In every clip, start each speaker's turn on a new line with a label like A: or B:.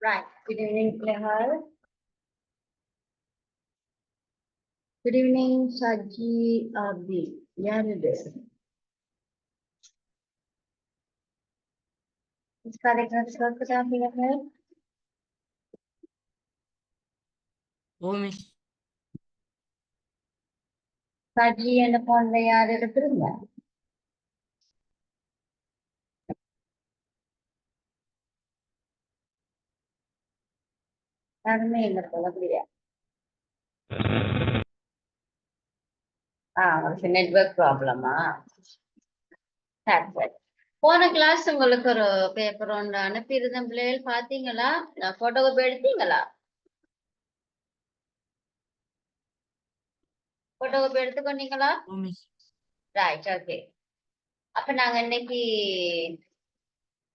A: Right. Good evening, Lehar. Good evening, Saji Abdi. Yanide. Is कार्यक्रम start कर रहे हैं?
B: Oh, Miss.
A: Saji and phone ले यार எடுத்துருங்க. யாருமே இல்லை போல அப்படியா? உங்களுக்கு நெட்வொர்க் ப்ராப்ளமா? சரி சரி. போன கிளாஸ் உங்களுக்கு ஒரு பேப்பர் ஒன்று அனுப்பியிருந்தேன் பிள்ளைகள் பார்த்தீங்களா? நான் போட்டோகாப்பி எடுத்தீங்களா? போட்டோகாப்பி எடுத்துக்கொண்டீங்களா?
B: Oh, Miss.
A: Right okay. அப்ப நாங்க இன்னைக்கு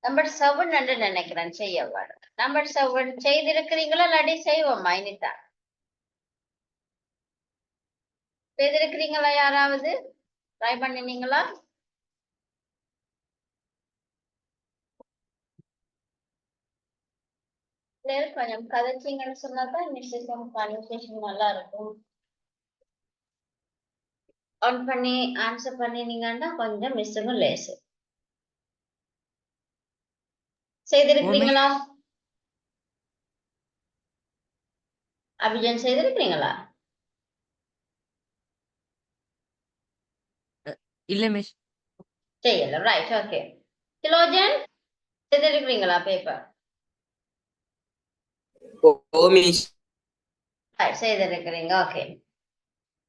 A: நம்பர் 7 நினைக்கிறேன் செய்ய வரும். நம்பர் 7 செய்திருக்கிறீங்களா இல்லாட்டி செய்வோமா இனிதான்? செய்திருக்கிறீங்களா யாராவது? ட்ரை பண்ணினீங்களா? கொஞ்சம் கதைச்சிங்கன்னு சொன்னாதான் நிச்சயம் கான்வர்சேஷன் நல்லா இருக்கும். ஆன் பண்ணி ஆன்சர் பண்ணினீங்கன்னா கொஞ்சம் மிஸ்ஸும் லேசு. செய்திருக்கிறீங்களா? அபிஜன் செய்திருக்கிறீங்களா?
B: இல்ல மிஸ்.
A: செய்யல. Right okay. கிலோஜன் செய்திருக்கிறீங்களா பேப்பர்?
C: Oh miss.
A: செய்திருக்கிறீங்க. ஓகே.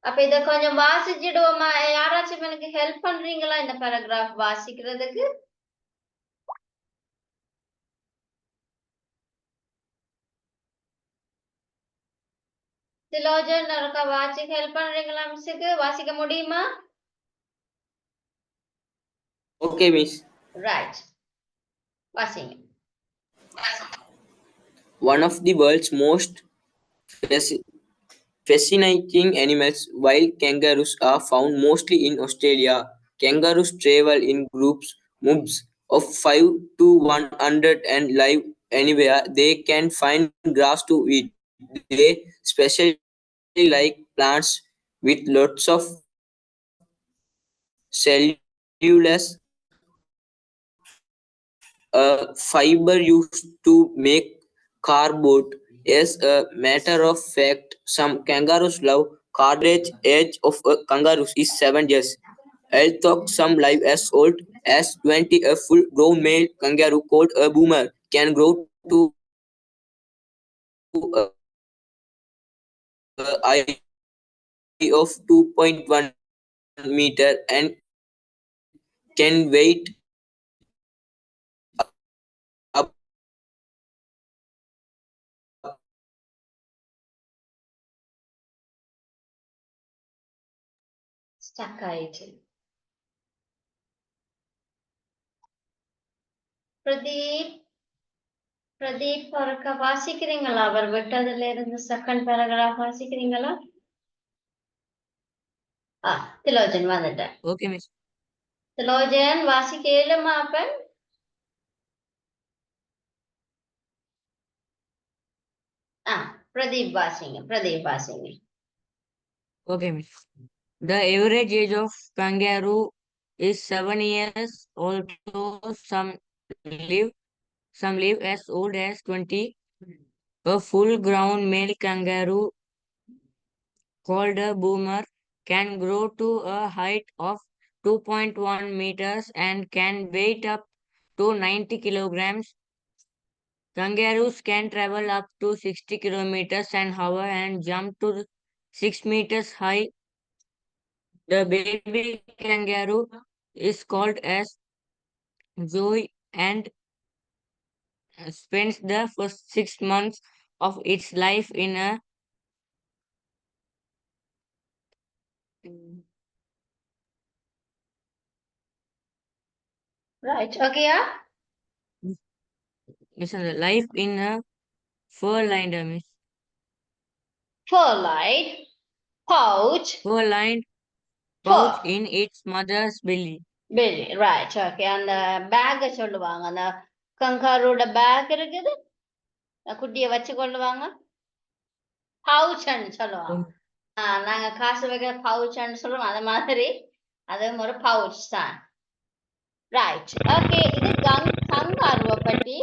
A: அப்ப இத கொஞ்சம் வாசிச்சிடுவோமா? யாராச்சும் எனக்கு ஹெல்ப் பண்றீங்களா இந்த பேராகிராஃப் வாசிக்கிறதுக்கு? திலோஜன் இருக்கா வாசிக்க ஹெல்ப் பண்றீங்களா மிஸ்ஸுக்கு? வாசிக்க முடியுமா?
C: Okay miss.
A: ரைட். வாசிங்க.
C: One of the world's most fascinating animals, wild kangaroos are found mostly in Australia. Kangaroos travel in groups, mobs of 5 to 100 and live anywhere they can find grass to eat. They especially like plants with lots of cellulose, a fiber used to make cardboard. As a matter of fact, some kangaroos love cartilage. Age of a kangaroo is 7 years. Although some live as old as 20, a full-grown male kangaroo called a boomer can grow to a height of 2.1 meter and can weigh up
A: stuck ஆயிடுச்சு. பிரதீப் ஒருக்க வாசிக்கிறீங்களா? அவர் விட்டதுல இருந்து second paragraph வாசிக்கிறீங்களா? திலோஜன் வந்துட்டேன்.
B: Okay miss.
A: திலோஜன் வாசிக்க இயலுமா அப்பன்? பிரதீப் வாசிங்க.
B: Okay, miss. The average age of kangaroo is 7 years, although some live as old as 20. A full-grown male kangaroo called a boomer can grow to a height of 2.1 meters and can weigh up to 90 kilograms. Kangaroos can travel up to 60 kilometers an hour and jump to 6 meters high. The baby kangaroo is called as Zoe and spends the first 6 months of its life in a
A: Right. Okay, yeah.
B: fur-lined miss.
A: Fur-lined pouch.
B: Fur-lined
A: Fur.
B: pouch in its mother's belly.
A: Belly. Right. Okay. அந்த back சொல்லுவாங்க. அந்த கங்காரோட back இருக்குது. குட்டிய வச்சு கொள்ளுவாங்க பவுச்னு சொல்லுவாங்க நாங்க காசு வைக்கிற பவுச்னு சொல்லுவோம் அந்த மாதிரி அதுவும் ஒரு பவுச் தான் ரைட் ஓகே இது கங்காருவை பற்றி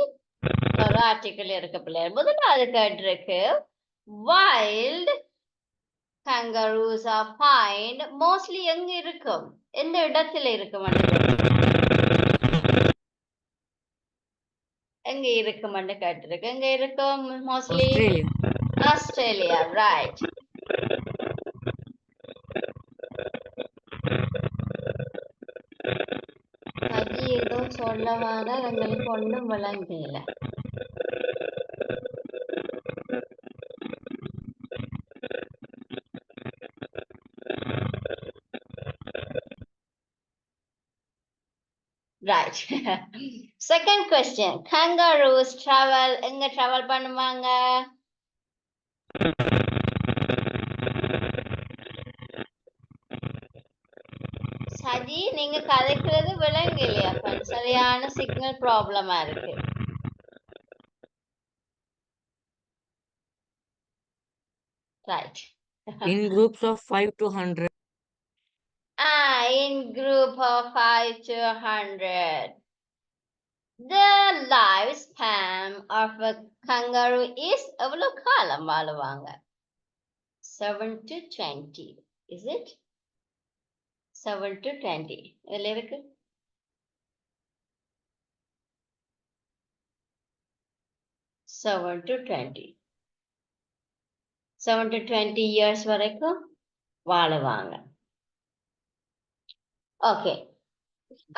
A: ஒரு ஆர்டிக்கல் இருக்கு பிள்ளைகள் முதலாவது கேட்டிருக்கு wild kangaroos are found mostly எங்க இருக்கும் எந்த இடத்துல இருக்கும் எங்க இருக்கும் கேட்டிருக்கு எங்க இருக்கும் மோஸ்ட்லி ஆஸ்திரேலியா ரைட் சஜி ஏதோ சொல்ல வர எங்களுக்கு ஒன்றும் விளங்கல right second question kangaroos travel எங்க travel பண்ணுவாங்க சஜி நீங்க கதைக்கிறது விளங்கலையா சரியான சிக்னல் ப்ராப்ளமா இருக்கு right
B: in groups of 5 to 100
A: in group of 5 to 100 the lifespan of a kangaroo is எவ்வளவு காலம் வாழுவாங்க 7 to 20 is it 7 to 20 இதுல இருக்கு 7 to 20 7 to 20 years வரைக்கும் வாழுவாங்க okay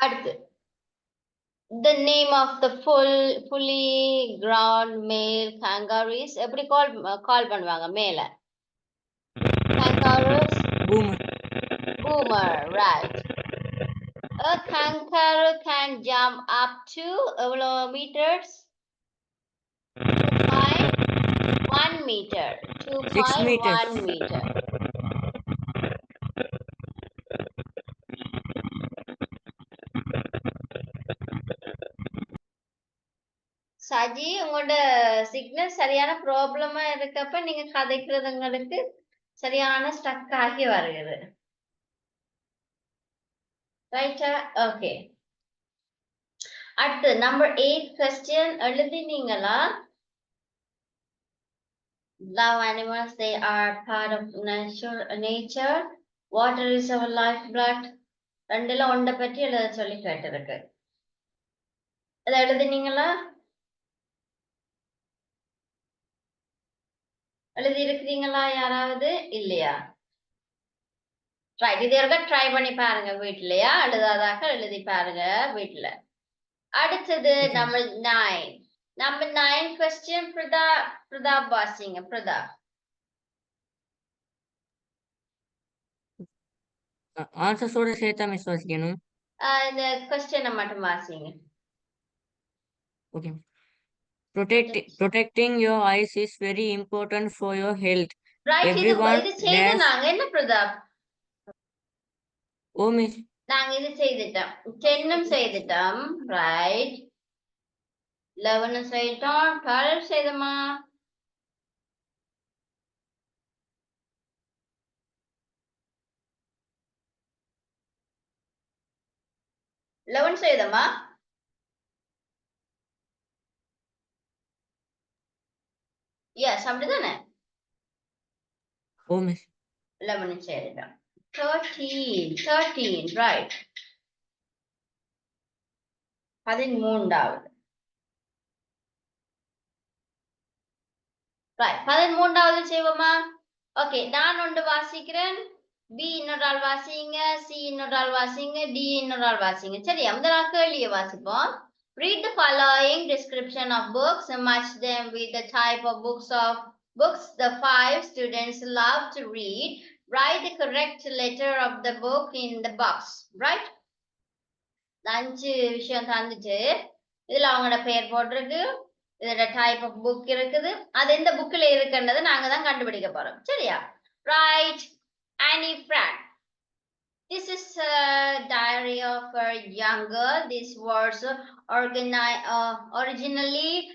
A: அடுத்து the name of the fully grown male kangaroos எப்படி கால் பண்ணுவாங்க மேல kangaroos boomer right a kangaroo can jump up to எவ்வளோ meters 2.1 meter 2.1 meter சஜி உங்களோட சிக்னல் சரியான ப்ராப்ளமா இருக்கப்ப நீங்க கதைக்கிறதுங்களுக்கு சரியான ஸ்டக் ஆகி வருகிறது ரைட்டா ஓகே அடுத்து நம்பர் 8 கொஸ்டின் எழுதினீங்களா love animals they are part of nature water is our lifeblood ரெண்டுல ஒன்றை பற்றி எழுத சொல்லி கேட்டிருக்கு அதை எழுதினீங்களா எழுதி இருக்கிறீங்களா யாராவது இல்லையா ரைட் இது இருக்க ட்ரை பண்ணி பாருங்க வீட்லயா எழுதாதாக எழுதி பாருங்க வீட்டுல அடுத்தது நம்பர் 9 கொஸ்டின் பிரதாப் வாசிங்க பிரதாப்
B: ஆன்சர்ஸோட சேர்த்தா மிஸ் வாசிக்கணும்
A: இந்த கொஸ்டினை மட்டும் வாசிங்க
B: okay protecting your eyes is very important for your health
A: right
B: everyone
A: இது செய்த நாங்க என்ன பிரதாப்
B: ஓ மிஸ்
A: நாங்க இது செய்துட்டோம் 10 செய்துட்டோம் ரைட் 11 செய்தோம் 12 செய்தோமா லெவன் செய்தோமா எஸ் அப்படிதானே
B: ஓ மிஸ்
A: 11 செய்துட்டோம் 13 ரைட் 13வது ரைட் 13வது செய்வோமா ஓகே நான் ஒன்று வாசிக்கிறேன் பி இன்னொரு ஆள் வாசிங்க சி இன்னொரு ஆள் வாசிங்க டி இன்னொரு ஆள் வாசிங்க சரி அந்த நான் கேள்வியை வாசிப்போம் read the following description of books and match them with the type of books the 5 students love to read write the correct letter of the book in the box right 5 விஷயம் தந்துச்சு இதுல அவங்களோட பெயர் போட்டிருக்கு இதோட டைப் ஆஃப் புக் இருக்குது அது எந்த புக்ல இருக்குன்றதை நாங்க தான் கண்டுபிடிக்க போறோம் சரியா right Annie Frank this is a diary of a young girl this was originally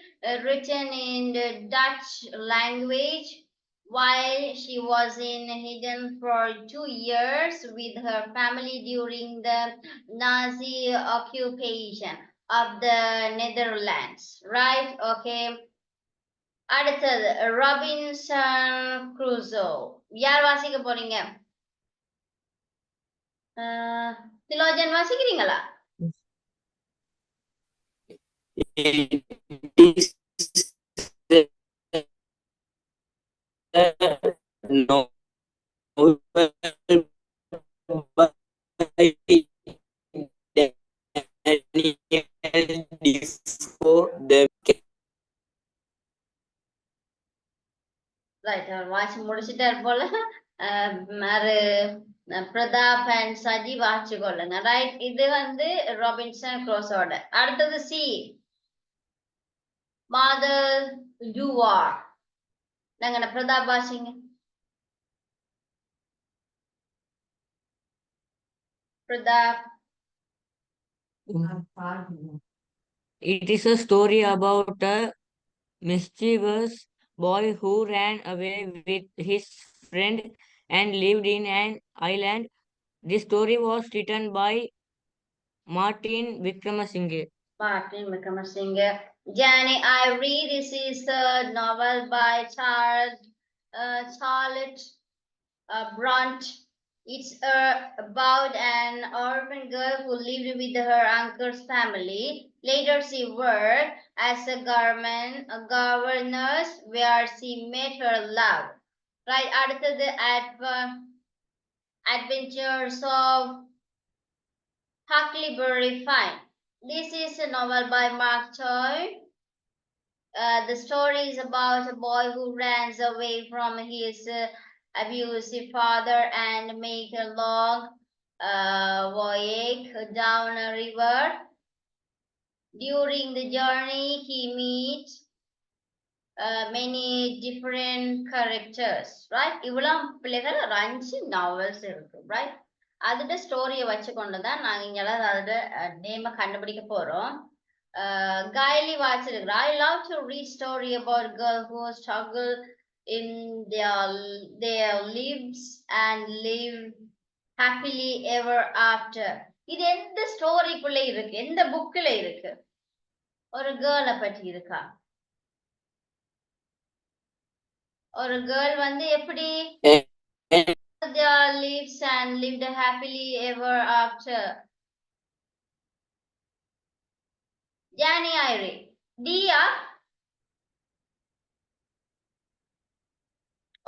A: written in the Dutch language while she was in hidden for 2 years with her family during the Nazi occupation of the Netherlands. Right? Okay. அடுத்தது Robinson Crusoe. யார் வாசிக்க போறீங்க? திலோஜன் வாசிக்கிறீங்களா?
C: No.
A: Right, அவர் வாசி முடிச்சிட்டார் போல. Pratap and Saji வாசிச்சு கொள்ளுங்க. Right, இது வந்து ராபின்சன் க்ரூசோட. அடுத்தது சி, மாதர் ஜூவார். நாங்க பிரதாப் வாசிங்க. Pradap.
B: It is a story about a mischievous boy who ran away with his friend and lived in an island. This story was written by Martin Wickramasinghe.
A: Martin Wickramasinghe. Jani, I read this is a novel by Charlotte Bronte. It's about an orphan girl who lived with her uncle's family. Later, she worked as a governess where she met her love. Right, after the Adventures of Huckleberry Finn. This is a novel by Mark Twain. The story is about a boy who runs away from his abusive father and make a long voyage down a river. During the journey, he meets many different characters, right? இவ்வளவு பிள்ளைகள் 5 novels இருக்கு, right? அதோட ஸ்டோரியை வச்சு கொண்டுதான் நாங்க இங்கெல்லாம் அதோட நேம கண்டுபிடிக்க போறோம். Gaili வாசிருக்கிறா. I love to read story about girl who struggle in their lives and live happily ever after. இது எந்த ஸ்டோரிக்குள்ள இருக்கு? எந்த புக்ல இருக்கு? ஒரு கேர்ளை பற்றி இருக்கா? ஒரு கேர்ள் வந்து எப்படி their lives and lived happily ever after. Jani Ire. Dia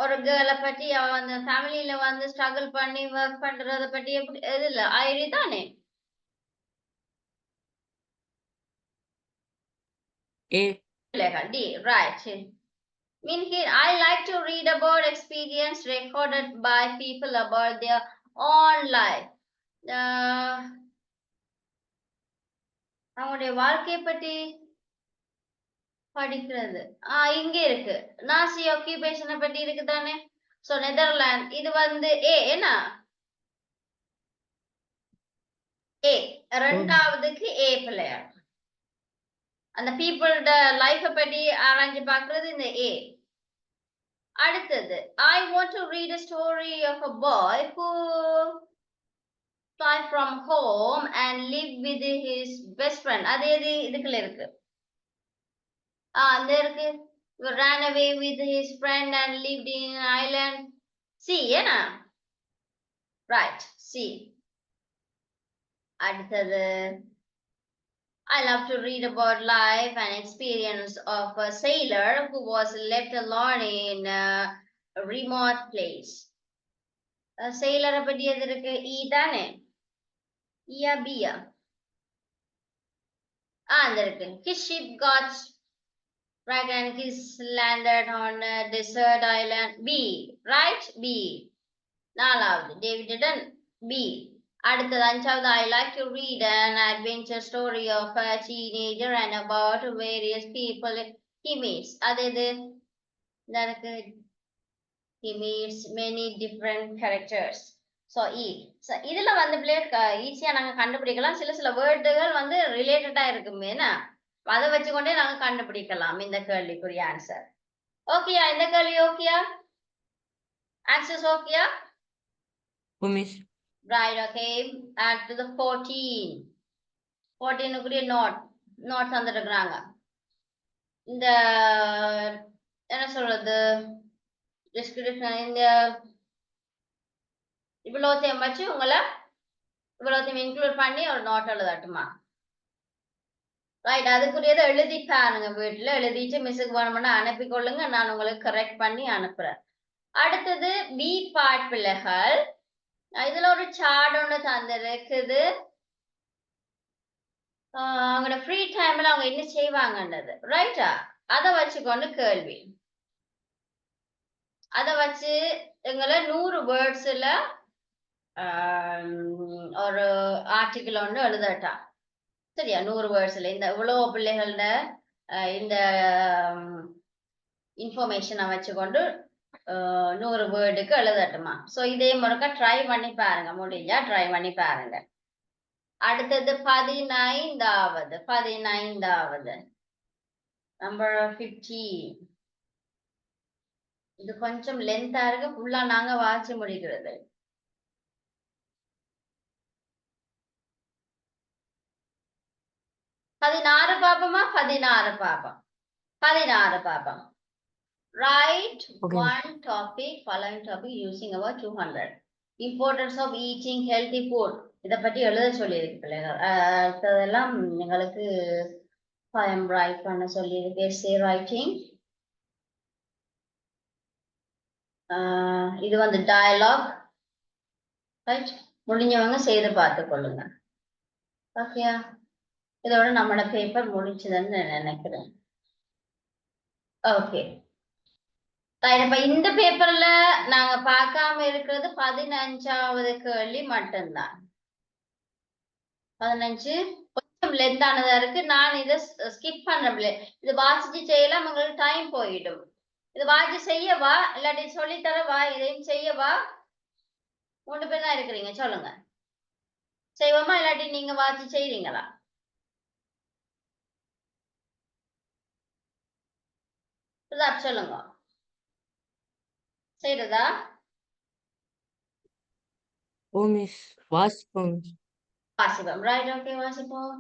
A: ஒரு கேர்ளை பற்றி அவ அந்த ஃபேமிலியில வந்து ஸ்ட்ரகிள் பண்ணி ஒர்க் பண்றத பற்றி எப்படி? இது இல்ல ஐரி தானே? D, right. Mean here, I like to read about experience recorded by people about their own life. அவங்களுடைய வாழ்க்கையை பற்றி படிக்கிறது. இங்க இருக்கு. நாசி ஆக்குபேஷனை பற்றி இருக்கு தானே? சோ நெதர்லாந்து இது வந்து ஏ என்ன? ஏ ரெண்டாவதுக்கு ஏ பிள்ளையார். அந்த பீப்புளோட லைஃபை பற்றி ஆராய்ஞ்சு பார்க்கிறது இந்த ஏ. அடுத்தது I want to read a story of a boy who fly from home and live with his best friend. அது எது இதுக்குள்ள இருக்கு? அந்த இருக்கு. Ran away with his friend and lived in an island. See, ஏனா? Right, see. அடுத்தது I love to read about life and experience of a sailor who was left alone in a remote place. A sailor பத்தி எது இருக்கு? E தானே? E-ஆ B-ஆ? அந்த இருக்கு. His ship got wrecked and he landed on a desert island. B, right? B. நாலாவது David B. அடுத்தது அஞ்சாவது I like to read an adventure story of a teenager and about various people he meets. அது எது? He meets many different characters. So E. So இதுல வந்து ஈஸியா நாங்க கண்டுபிடிக்கலாம். சில வேர்டுகள் வந்து ரிலேட்டடா இருக்குமே. அதை வச்சுக்கொண்டே நாங்க கண்டுபிடிக்கலாம் இந்த கேள்விக்குரிய ஆன்சர். ஓகேயா? இந்த கேள்வி ஓகேயா? ஆன்சர்ஸ் ஓகேயா?
B: Miss.
A: Right, okay. Add to the 14. 14 note தந்துருக்குறாங்க. இந்த என்ன சொல்றது, டிஸ்கிரிப்ஷன் இந்த இவ்வளோத்தையும் வச்சு இவ்வளோத்தையும் இன்க்ளூட் பண்ணி ஒரு நோட் எழுதட்டுமா? ரைட், அதுக்குரியதை எழுதி பாருங்க, வீட்டுல எழுதிட்டு மிஸ்ஸுக்கு வேணும்னா அனுப்பி கொள்ளுங்க, நான் உங்களுக்கு கரெக்ட் பண்ணி அனுப்புறேன். அடுத்தது பி பார்ட் பிள்ளைகள், இதுல ஒரு சார்ட் ஒன்று தந்திருக்குது. அவங்களோட ஃப்ரீ டைம்ல அவங்க என்ன செய்வாங்கன்றது, ரைட்டா? அதை வச்சுக்கொண்டு கேள்வி, அதை வச்சு எங்களை 100 வேர்ட்ஸ்ல ஒரு ஆர்டிக்கிள் ஒன்று எழுதட்டா, சரியா? 100 வேர்ட்ஸ்ல இந்த இவ்வளோ பிள்ளைகளோட இந்த இன்ஃபர்மேஷனை வச்சுக்கொண்டு 100 வேர்டுக்கு எழுதட்டுமா? ஸோ இதே முறைக்கா ட்ரை பண்ணி பாருங்க, முடிஞ்சா ட்ரை பண்ணி பாருங்க. அடுத்தது 15வது நம்பர் 50. இது கொஞ்சம் லென்த்தா இருக்கு, ஃபுல்லா நாங்க வாசிச்சு முடிக்கிறது. பாப்போமா? 16 பாப்போம். Write
B: Okay.
A: one topic, following topic using about 200. Importance of eating healthy food. இதை பற்றி எழுத சொல்லியிருக்கு பிள்ளைகள். அடுத்ததெல்லாம் எங்களுக்கு poem write பண்ண சொல்லியிருக்கு, essay writing. இது வந்து டயலாக், ரைட்? முடிஞ்சவங்க செய்து பார்த்து கொள்ளுங்க. ஓகேயா? இதோட நம்மளோட பேப்பர் முடிச்சதுன்னு நினைக்கிறேன். ஓகே, இப்ப இந்த பேப்பர்ல நாங்க பார்க்காம இருக்கிறது 15வது கேள்வி மட்டும்தான். 15 கொஞ்சம் லென்த்தானதா இருக்கு, நான் இதை ஸ்கிப் பண்றேன். இது வாசிச்சு செய்யலாம், உங்களுக்கு டைம் போயிடும். இது வாசிச்சு செய்யவா இல்லாட்டி சொல்லித்தரவா, இதையும் செய்யவா? 3 பேர் தான் இருக்கிறீங்க, சொல்லுங்க. செய்வோமா இல்லாட்டி நீங்க வாசிச்சு செய்றீங்களா? சொல்லுங்க, செய்யறதா?
B: Miss. வாசிப்போம்.
A: ரைட், ஓகே, வாசிப்போம்.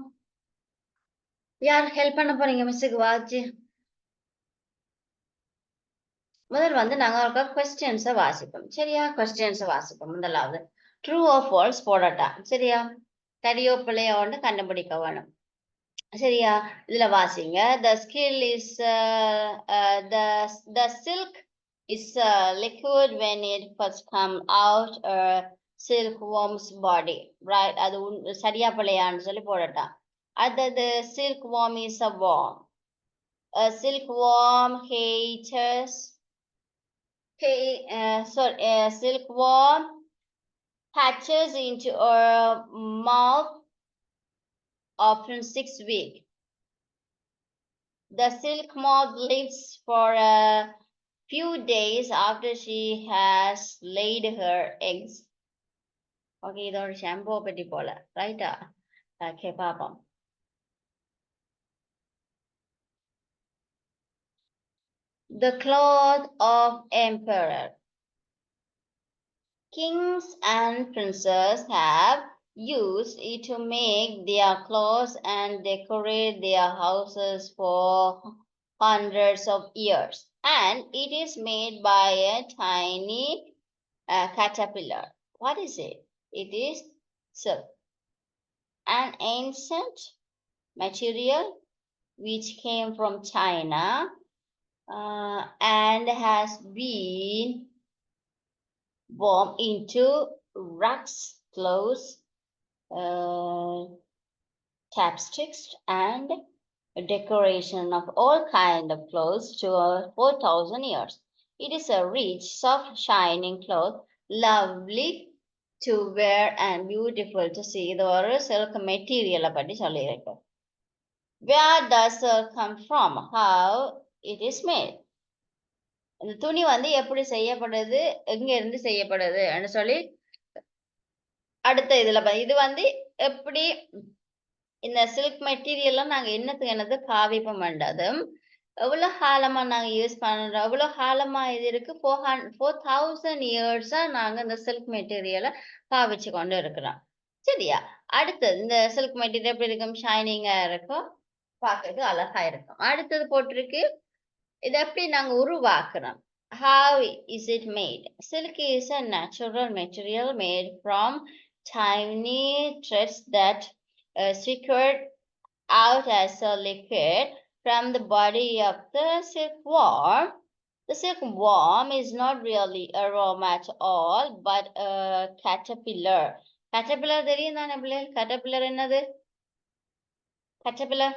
A: யார் ஹெல்ப் பண்ண போறீங்க மிஸ்ஸுக்கு வாசிச்சு? முதல் வந்து நாங்க ஒரு கொஸ்டின்ஸை வாசிப்போம், சரியா? கொஸ்டின்ஸை வாசிப்போம். முதலாவது ட்ரூ ஆர் ஃபால்ஸ் போடட்டா, சரியா? சரியோ பிள்ளையோ ஒன்று கண்டுபிடிக்க வேணும், சரியா? இதுல வாசிங்க. The skill is the silk is liquid when it first come out silkworm's body, right? அது சரியா பிள்ளையான்னு சொல்லி போடட்டா. அடுத்தது silkworm is a worm. A silkworm silkworm hatches into a mouth after 6 weeks. The silk moth lives for a few days after she has laid her eggs. Okay, இதோட shampoo பற்றி போல, ரைட்டா? Okay, பாப்போம். The cloth of emperor. Kings and princes have used it to make their clothes and decorate their houses for hundreds of years. And it is made by a tiny caterpillar. What is it? It is silk, an ancient material which came from China and has been warmed into rugs, clothes, chapsticks, and decoration of all kind of clothes to 4,000 years. It is a rich, soft, shining cloth, lovely to wear and beautiful to see. இது ஒரு silk material பற்றி சொல்லியிருக்கு. Where does silk come from? How it is made? இந்த துணி வந்து எப்படி செய்யப்படுது, எங்க இருந்து செய்யப்படுதுன்னு சொல்லி அடுத்த இதுல இது வந்து எப்படி இந்த சில்க் மெட்டீரியல்லாம் நாங்க என்னது காவிப்பம் வேண்டாது எவ்வளவு காலமா நாங்க யூஸ் பண்றோம் எவ்வளவு காலமா இது இருக்கு 4000 இயர்ஸா நாங்க இந்த சில்க் மெட்டீரியலை பாவிச்சு கொண்டு இருக்கிறோம் சரியா அடுத்தது இந்த சில்க் மெட்டீரியல் எப்படி இருக்கும் ஷைனிங்கா இருக்கும் பார்க்கறதுக்கு அழகா இருக்கும் அடுத்தது போட்டிருக்கு இதை எப்படி நாங்க உருவாக்குறோம் how is it made silk is a natural material made from tiny threads that secured out as a liquid from the body of the silkworm. The silkworm is not really a worm at all, but a caterpillar. Caterpillar தெரியும் தானே பிள்ளைகள் caterpillar என்னது caterpillar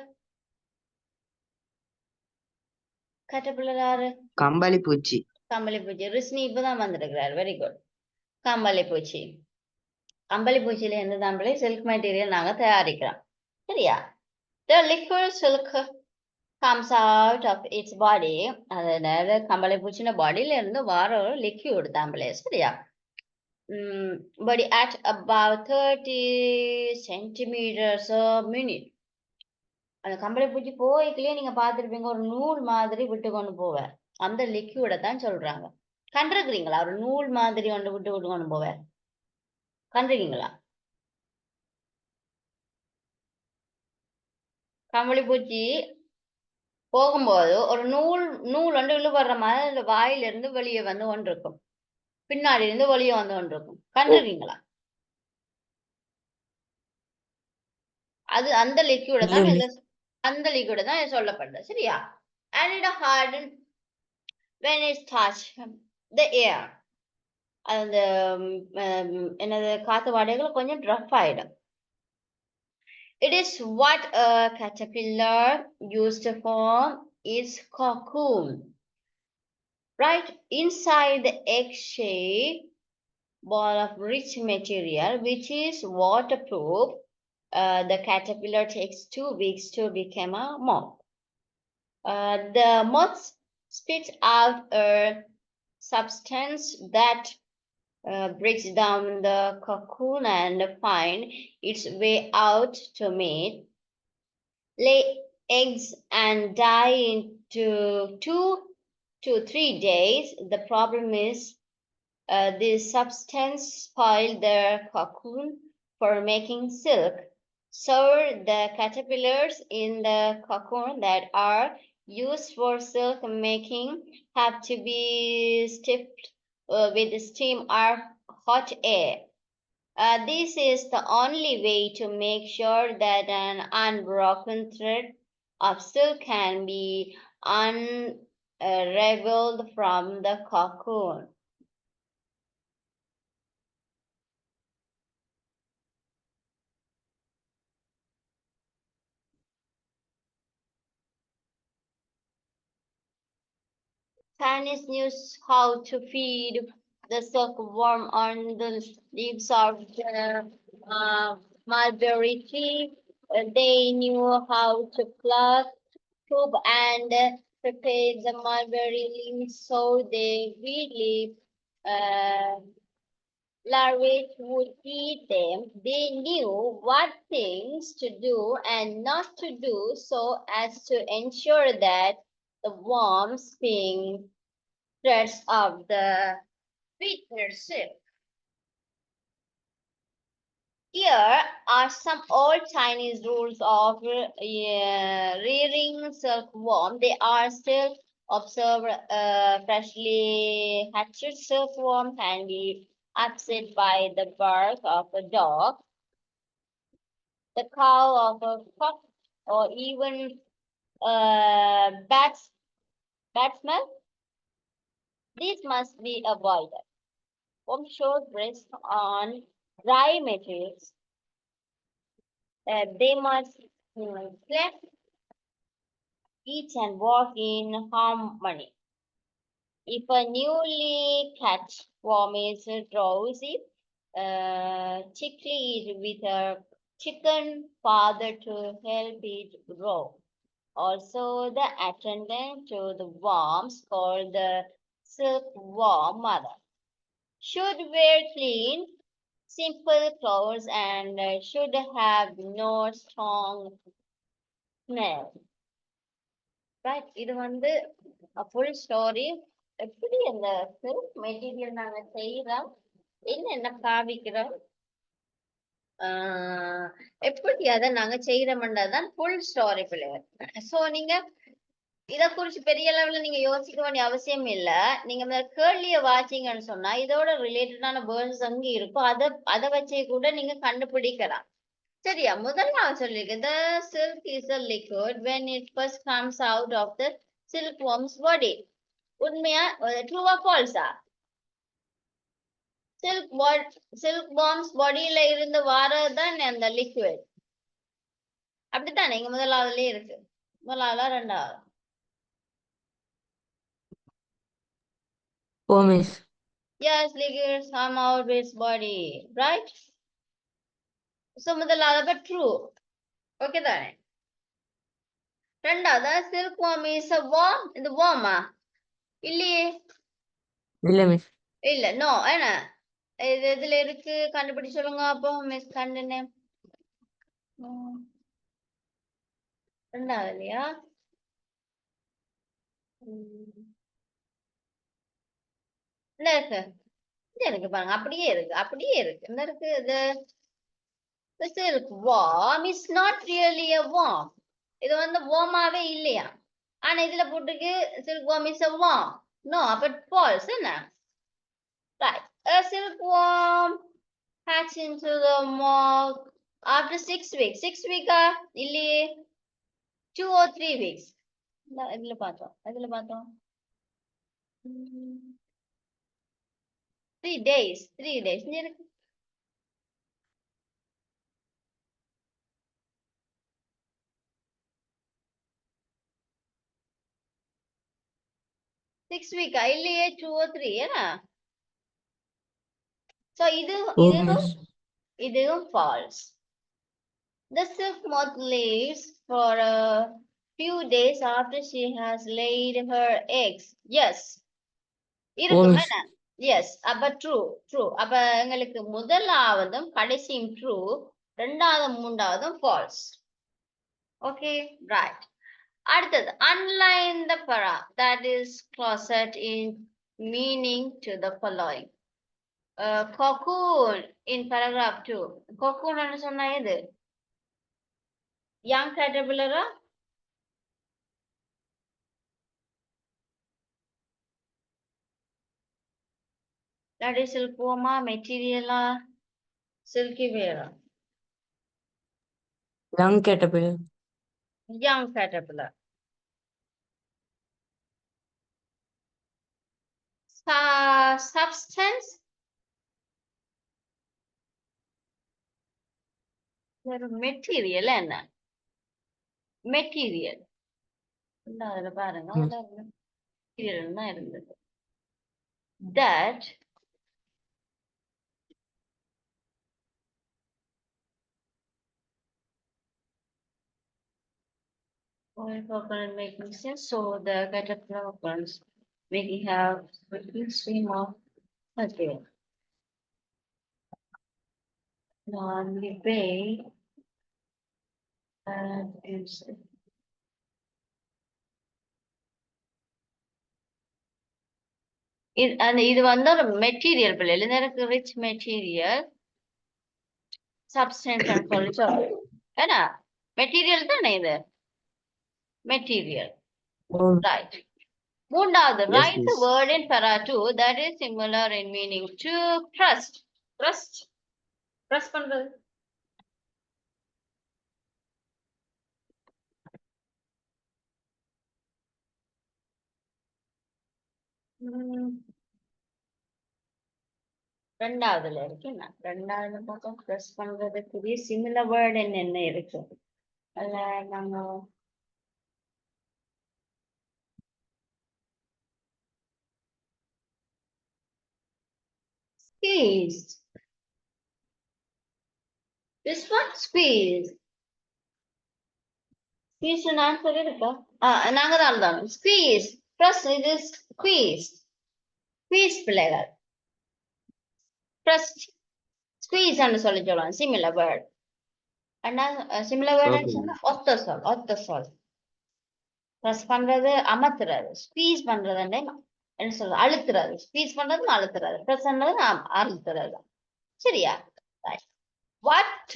A: caterpillar யாரு
B: கம்பளி பூச்சி
A: கம்பளி பூச்சி ரிஷ்னி இப்பதான் வந்திருக்கிறார் வெரி குட் கம்பளி பூச்சி கம்பளி பூச்சியில இருந்து தான் பிள்ளை சில்க் மெட்டீரியல் நாங்க தயாரிக்கிறோம் சரியா the liquid silk comes out of its body அதாவது கம்பளி பூச்சின பாடியில இருந்து வர ஒரு லிக்யூட் தான் பிள்ளை சரியா but at about 30 centimeters a minute அந்த கம்பளி பூச்சி போய்க்குள்ளே நீங்க பார்த்துருப்பீங்க ஒரு நூல் மாதிரி விட்டு கொண்டு போவார் அந்த லிக்யூட தான் சொல்றாங்க கண்டிருக்கிறீங்களா ஒரு நூல் மாதிரி ஒன்று விட்டு விட்டு கொண்டு போவார் கண்டிருக்கீங்களா கம்பளி பூச்சி போகும்போது ஒரு நூல் ஒன்று இழுபடுற மாதிரி அந்த வாயிலிருந்து வெளியே வந்து கொண்டு இருக்கும் பின்னாடி இருந்து வெளியே வந்து கொண்டு இருக்கும் கண்டிருக்கீங்களா அது அந்த லிக்யூட தான் அந்த லிக்யூட தான் சொல்லப்படுது சரியா and it hardened when it touched the air அந்த என்னது காத்து வாடைகள் கொஞ்சம் rough ஆயிடும் it is what a caterpillar used to form its cocoon right inside the egg-shaped ball of rich material which is waterproof. The caterpillar takes 2 weeks to become a moth. The moth spits out a substance that breaks down the cocoon and find its way out to mate, lay eggs and die into 2 to 3 days. The problem is this substance spoils the cocoon for making silk. So the caterpillars in the cocoon that are used for silk making have to be stiffed with steam or hot air. This is the only way to make sure that an unbroken thread of silk can be unraveled from the cocoon. Chinese knew how to feed the silkworm on the leaves of the mulberry tree. They knew how to pluck, cook, and prepare the mulberry leaves so they really larvae would eat them. They knew what things to do and not to do so as to ensure that the worms spin threads of the sweetener silk. Here are some old Chinese rules of rearing silkworm. They are still observed. Freshly hatched silkworm can be upset by the bark of a dog, the call of a cock, or even bat smell. These must be avoided. Worm should rest on dry materials. They must sleep, eat, and walk in harmony. If a newly catched worm is drowsy, chickly with a chicken father to help it grow. Also, the attendant to the worms called the silkworm mother should wear clean simple clothes and should have no strong smell. Right? இது வந்து full story. எப்படி அந்த silk material நாங்க செய்யறோம், என்னென்ன பாவிக்கிறோம், எப்படி அதை நாங்க செய்யறோம்ன்றதுதான் ஃபுல் ஸ்டோரி பிள்ளைகள். சோ நீங்க இத குறிச்சு பெரிய லெவல்ல நீங்க யோசிக்க வேண்டிய அவசியம் இல்ல. நீங்க இந்த கேள்விய வாசிங்கன்னு சொன்னா இதோட ரிலேட்டடான வேர்ட்ஸ் அங்க இருக்கும், அதை வச்சே கூட நீங்க கண்டுபிடிக்கலாம். சரியா? முதல்ல சொல்லிருக்கு, the silk is a liquid when it first comes out of the silkworm's body. உண்மையா? ட்ரூவா ஃபால்ஸா? silkworm's bodyல இருந்து வாரதுதான் அந்த லிக்விட். அப்படித்தானே? இங்க முதலாவதுலயே இருக்கு. முதலாவதா ரெண்டாவது?
B: Oh, miss.
A: Yes, liquids come out of its body, right? So முதலாவது true. ஓகே தானே? ரெண்டாவது silkworm is a worm. இது worm-ஆ? இல்லையே.
B: இல்ல மிஸ்.
A: இல்ல, நோ. என்ன இது இதுல இருக்கு? கண்டுபிடிச்சு சொல்லுங்க அப்போ மிஸ். கண்டுனே ரெண்டாவது இல்லையா? இந்த இருக்கு, இந்த இருக்கு பாருங்க. அப்படியே இருக்கு, அப்படியே இருக்கு. இந்த இருக்கு. the silkworm is not really a worm. இது வந்து worm-ஆவே இல்லையா? ஆனா இதுல போட்டுக்கு silkworm is a worm. No, அப்ப false. என்ன? Right. A silkworm hatch into the moth after 6 weeks. 6 weeks-ஆ? இல்லையே. 2 or 3 weeks. இதுல பார்த்தோம். 3 days. 3 days. இங்க இருக்கு. சிக்ஸ் வீக்கா? இல்லையே. 2 or 3. ஏன்னா சோ இதுவும் false. The silk moth lives for a few days after she has laid her eggs. Yes. இருக்கும். என்ன? Yes. அப்ப true. அப்ப எங்களுக்கு முதலாவதும் கடைசியும் true, ரெண்டாவது மூன்றாவதும் false. Okay, right. அடுத்தது, underline the para that is closet in meaning to the following. Cocoon in paragraph 2. Cocoon ன்னு சொன்னா எது? Young caterpillar-ஆ? இல்லாட்டி silkworm-ஆ, மெட்டீரியலா, silky wear-ஆ?
B: Young caterpillar.
A: Young caterpillar. Substance? Material. என்ன மெட்டீரியல்? அதுல பாருங்க, மெட்டீரியல் தான் இருந்தது. That oil making sense. So the caterpillar occurs making have a stream of material. On the bay is இது வந்து ஒரு மெட்டீரியல் பிள்ளைல எனக்கு ரிச் மெட்டீரியல் சப்ஸ்டன்ஸ் சொல்லி சொல்றேன். ஏன்னா மெட்டீரியல் தானே இது? மெட்டீரியல். ரைட். மூன்றாவது, write the word in para 2 that is similar in meaning to trust. Trust பண்றது. ரெண்டாவதுல இருக்கு. என்ன ரெண்டாவது பக்கம் ட்ரெஸ் பண்றதுக்குரிய சிமிலர் வேர்ட் என்ன இருக்கு? அதுல நாங்க squeezed. This one squeezed. Squeezed answer இருக்கா? நாங்க தான் எழுதணும். Squeeze. Press இது squeeze. Squeeze பிள்ளைகள். Press. ஸ்குவீஸ் சொல்லி சொல்லுவாங்க சிமிலர் வேர்ட். அண்ணா சிமிலர்
B: Okay.
A: வேர்ட் சொன்னா ஒத்த சொல் ப்ரெஸ் பண்றது அமர்த்துறது, ஸ்குவீஸ் பண்றது என்ன சொல்றது அழுத்துறது, ஸ்குவீஸ் பண்றது அழுத்துறது, ப்ரெஸ் பண்றது அழுத்துறது. சரியா? வாட்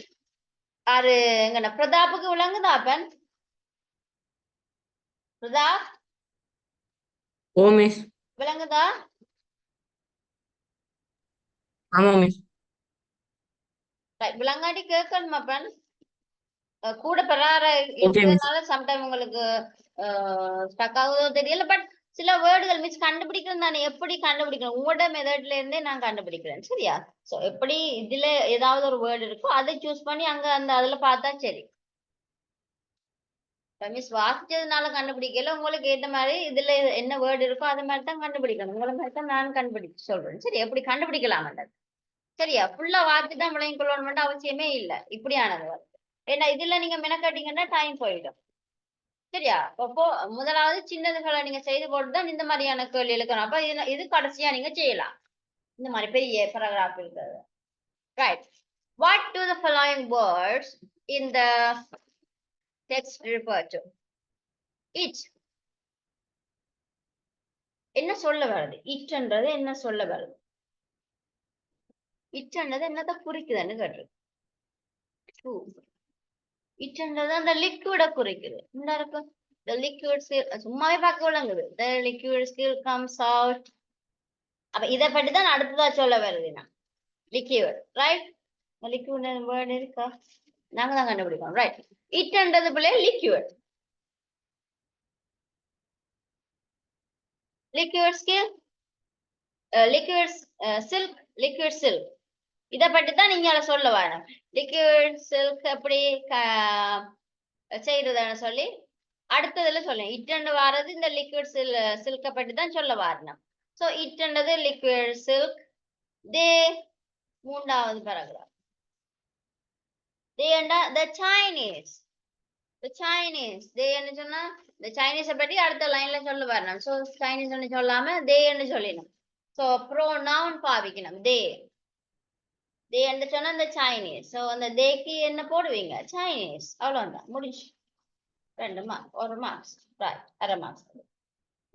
A: ஆறு எங்கண்ணா பிரதாப்புக்கு விளங்குதா அப்பன்? Pratap
B: Oh, miss.
A: விளங்குதா?
B: ஆமா மிஸ்.
A: விளங்காட்டி கேட்கணுமா அப்பன்? கூட பெறார
B: Okay, miss.
A: இருக்கிறதுனால சம்டைம் உங்களுக்கு ஸ்டக் ஆகுதோ தெரியல. பட் சில வேர்டுகள் மிஸ் கண்டுபிடிக்கிறது தானே, எப்படி கண்டுபிடிக்கணும் உங்களோட மெத்தட்ல இருந்தே நான் கண்டுபிடிக்கிறேன். சரியா? சோ எப்படி இதுல ஏதாவது ஒரு வேர்டு இருக்கோ அதை சூஸ் பண்ணி அங்க அந்த அதுல பார்த்தா சரி. மிஸ் வாசிச்சதுனால கண்டுபிடிக்கல, உங்களுக்கு ஏத்த மாதிரி இதுல என்ன வேர்டு இருக்கோ அது மாதிரி தான் கண்டுபிடிக்கணும். உங்களை மாதிரி தான் நான் கண்டுபிடிச்சு சொல்றேன். சரி, எப்படி கண்டுபிடிக்கலாம்? சரியா? ஃபுல்லா வாசி தான் விளங்கி கொள்ளணும் அவசியமே இல்லை. இப்படியானது வருது. ஏன்னா இதுல நீங்க மெனக்கட்டிங்கன்னா டைம் போயிடும். சரியா? அப்போ முதலாவது சின்னதுகளை நீங்க செய்து போட்டுதான் இந்த மாதிரியான கேள்வி எழுக்கணும். அப்ப இது கடைசியா நீங்க செய்யலாம். இந்த மாதிரி பெரிய paragraph இருக்கிறது. Right. What do the following words in the text refer to? It. என்ன சொல்ல வருது? இட்ன்றது என்ன சொல்ல வருது? இட்ன்றது என்னத்தை குறிக்குதுன்னு கேட்டிருக்கு. இட்ன்றது அந்த லிக்விட குறிக்குது. இந்த இருக்கு the liquid still சும்மாவே பார்க்க விளங்குது. the liquid still comes out. அப்ப இதை பற்றி தான் அடுத்ததா சொல்ல வருதுன்னா liquid, right? liquid வேர்ட் இருக்கா? நாங்க தான் கண்டுபிடிக்கணும். ரைட். இட்ன்றது பிள்ளை liquid. liquid skill liquid silk, liquid silk. இதை பற்றி தான் நீங்க சொல்ல வரணும். liquid silk எப்படி செய்யறதுன்னு சொல்லி அடுத்ததுல சொல்லுங்க. இட்டண்டு வாரது இந்த லிக்விட் சில்க பற்றி தான் சொல்ல வரணும். சோ இட்டண்டது லிக்விட் சில்க். தே மூன்றாவது paragraph. தே என்ன the Chinese. the Chinese தே என்ன சொன்னா the Chinese பற்றி அடுத்த லைன்ல சொல்ல வரணும். சோ சைனீஸ் ஒன்னு சொல்லாம தே என்று சொல்லணும். So pronoun பாவிக்கணும். தே தே என்று சொன்னா இந்த Chinese. சோ அந்த தேக்கு என்ன போடுவீங்க? Chinese. அவ்வளவுதான், முடிஞ்சு. 2 மார்க், 1 மார்க்ஸ். ரைட், அரை marks.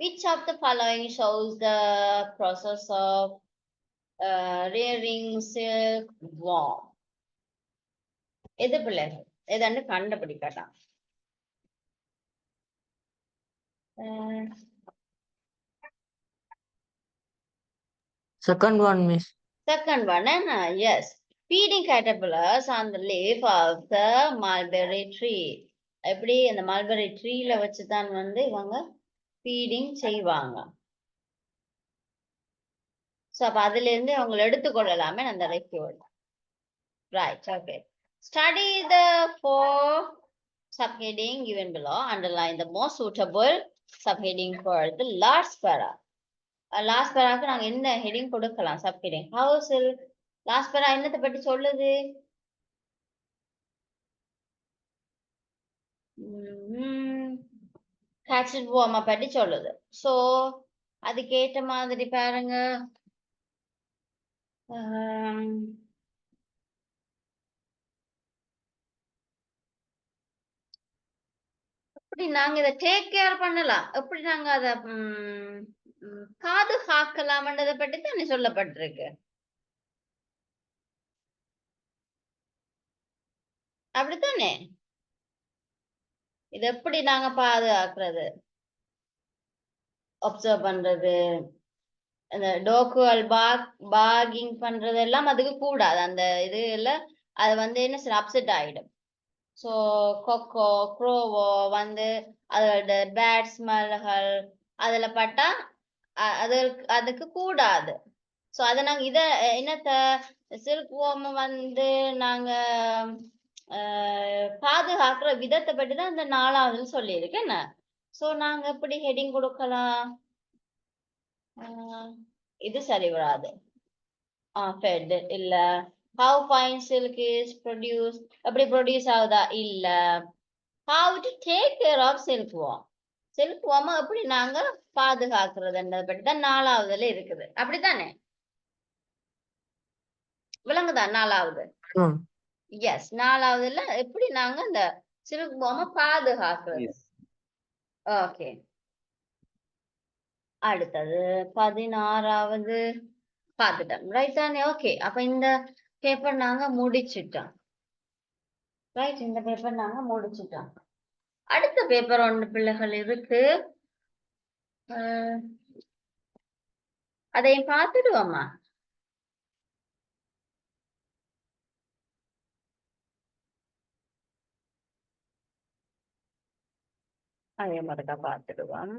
A: Which of the following shows the process of rearing silk worm? எது பிள்ளைகள் எதான்னு கண்டுபிடிக்கலாம்.
B: Second one, miss.
A: Second one, yes. Feeding caterpillars on the leaf of the mulberry tree. எப்படி அந்த mulberry ட்ரீல வச்சுதான் இவங்க feeding செய்வாங்க. So அப்ப அதுல இருந்து அவங்க எடுத்துக்கொள்ளலாமே அந்த liquid. Right, okay. Study the 4 subheading given below. Underline the most suitable subheading for the last para. Last paraக்கு நாங்க என்ன ஹெடிங் கொடுக்கலாம்? சப்ஹெடிங். How silk. லாஸ்ட் para என்னத்தை பற்றி சொல்லுது? கேட்சட் வார்ம் பற்றி சொல்லுது. சோ அதுக்கேற்ற மாதிரி பாருங்க. எப்படி நாங்க இதை டேக் கேர் பண்ணலாம், எப்படி நாங்க அதை பாதுகாக்கலாம்ன்றதை பற்றி தானே சொல்லப்பட்டிருக்கு. அப்படித்தானே? இது எப்படி நாங்க பாதுகாக்கிறது, அப்சர்வ் பண்றது, அந்த டோக்குவல் பாகிங் பண்றது எல்லாம் அதுக்கு கூடாது. அந்த இது எல்லாம் அது என்ன சார் அப்செட் ஆயிடும். ஸோ கொக்கோ க்ரோவோ அதோட பேட் ஸ்மெல்கள் அதுல பட்டா அதுக்கு கூடாது. ஸோ அதை நாங்க இத என்னத்த சில்க் வார்ம் நாங்க பாதுகாக்கிற விதத்தை பற்றி தான் இந்த 4வது சொல்லியிருக்கேன் என்ன. ஸோ நாங்க எப்படி ஹெடிங் கொடுக்கலாம்? இது சரி வராது. ஃபெட் இல்ல. How fine silk is produced. எப்படி ப்ரொடியூஸ் ஆகுதா? இல்ல. How to take care of silk worm. silk worm எப்படி நாங்க பாதுகாக்கிறதுன்றத பற்றி தான் 4வதுல இருக்குது. அப்படித்தானே? விளங்குதா 4வது? எஸ், 4வதுல எப்படி நாங்க இந்த சில்க் பாம பாதுகாக்கிறது. ஓகே, அடுத்தது 16வது பார்த்துட்டோம். ரைட் தானே? ஓகே, அப்ப இந்த பேப்பர் நாங்க முடிச்சிட்டோம். ரைட், இந்த பேப்பர் நாங்க முடிச்சிட்டோம். அடுத்த பேப்பர் ஒன்று பிள்ளைகள் இருக்கு. அதையும் பார்த்துடுவோமா? அதே மாதிரிதான் பார்த்துடுவோம்.